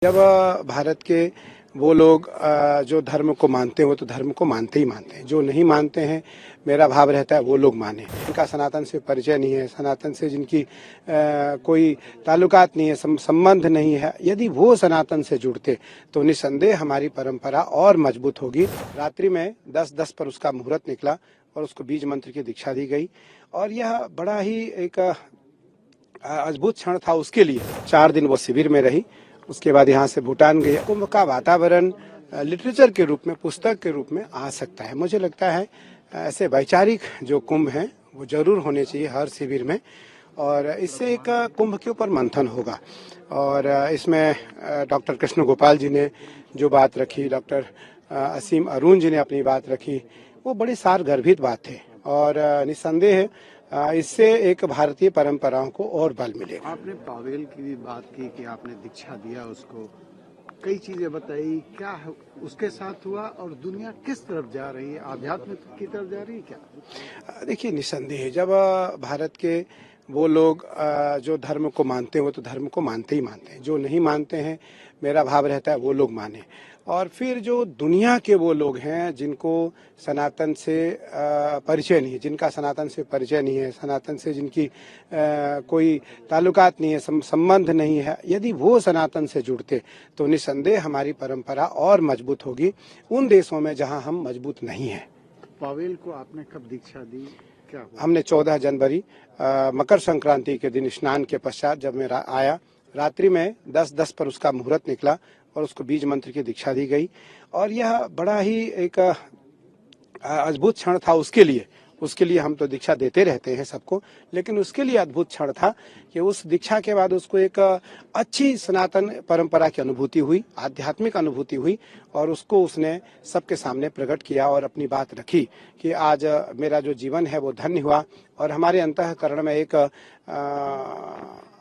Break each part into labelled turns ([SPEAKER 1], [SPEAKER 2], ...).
[SPEAKER 1] जब भारत के वो लोग जो धर्म को मानते हो तो धर्म को मानते ही मानते हैं, जो नहीं मानते हैं मेरा भाव रहता है वो लोग माने। जिनका सनातन से परिचय नहीं है, सनातन से जिनकी कोई ताल्लुकात नहीं है, संबंध नहीं है, यदि वो सनातन से जुड़ते तो निसंदेह हमारी परंपरा और मजबूत होगी। रात्रि में 10:10 पर उसका मुहूर्त निकला और उसको बीज मंत्र की दीक्षा दी गई और यह बड़ा ही एक अद्भुत क्षण था उसके लिए। 4 दिन वो शिविर में रही, उसके बाद यहाँ से भूटान गई। कुंभ का वातावरण लिटरेचर के रूप में, पुस्तक के रूप में आ सकता है। मुझे लगता है ऐसे वैचारिक जो कुंभ हैं वो जरूर होने चाहिए हर शिविर में, और इससे एक कुंभ के ऊपर मंथन होगा। और इसमें डॉक्टर कृष्ण गोपाल जी ने जो बात रखी, डॉक्टर असीम अरुण जी ने अपनी बात रखी, वो बड़ी सारगर्भित बात थे और निस्संदेह इससे एक भारतीय परंपराओं को और बल मिलेगा।
[SPEAKER 2] आपने पावेल की भी बात की कि आपने दीक्षा दिया उसको, कई चीजें बताई, क्या उसके साथ हुआ और दुनिया किस तरफ जा रही है, आध्यात्म की तरफ जा रही है क्या?
[SPEAKER 1] देखिए, निस्संदेह जब भारत के वो लोग जो धर्म को मानते हो तो धर्म को मानते ही मानते हैं, जो नहीं मानते हैं मेरा भाव रहता है वो लोग माने। और फिर जो दुनिया के वो लोग हैं जिनको सनातन से परिचय नहीं है, जिनका सनातन से परिचय नहीं है, सनातन से जिनकी कोई ताल्लुकात नहीं है, संबंध नहीं है, यदि वो सनातन से जुड़ते तो निसंदेह हमारी परंपरा और मजबूत होगी उन देशों में जहां हम मजबूत नहीं हैं।
[SPEAKER 2] पावेल को आपने कब दीक्षा दी, क्या हुआ?
[SPEAKER 1] हमने 14 जनवरी मकर संक्रांति के दिन स्नान के पश्चात जब मैं आया, रात्रि में 10:10 पर उसका मुहूर्त निकला और उसको बीज मंत्र की दीक्षा दी गई और यह बड़ा ही एक अद्भुत क्षण था उसके लिए। हम तो दीक्षा देते रहते हैं सबको, लेकिन उसके लिए अद्भुत क्षण था कि उस दीक्षा के बाद उसको एक अच्छी सनातन परंपरा की अनुभूति हुई, आध्यात्मिक अनुभूति हुई और उसको उसने सबके सामने प्रकट किया और अपनी बात रखी कि आज मेरा जो जीवन है वो धन्य हुआ और हमारे अंतःकरण में एक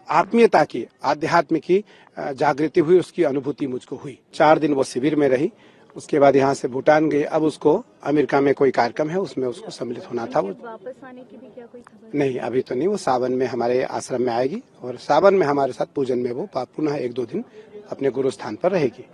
[SPEAKER 1] आत्मीयता की, आध्यात्म की जागृति हुई, उसकी अनुभूति मुझको हुई। 4 दिन वो शिविर में रही, उसके बाद यहाँ से भूटान गए। अब उसको अमेरिका में कोई कार्यक्रम है उसमें उसको सम्मिलित होना था। वो
[SPEAKER 3] वापस आने की भी क्या कोई खबर?
[SPEAKER 1] नहीं, अभी तो नहीं। वो सावन में हमारे आश्रम में आएगी और सावन में हमारे साथ पूजन में वो पुनः 1-2 दिन अपने गुरु स्थान पर रहेगी।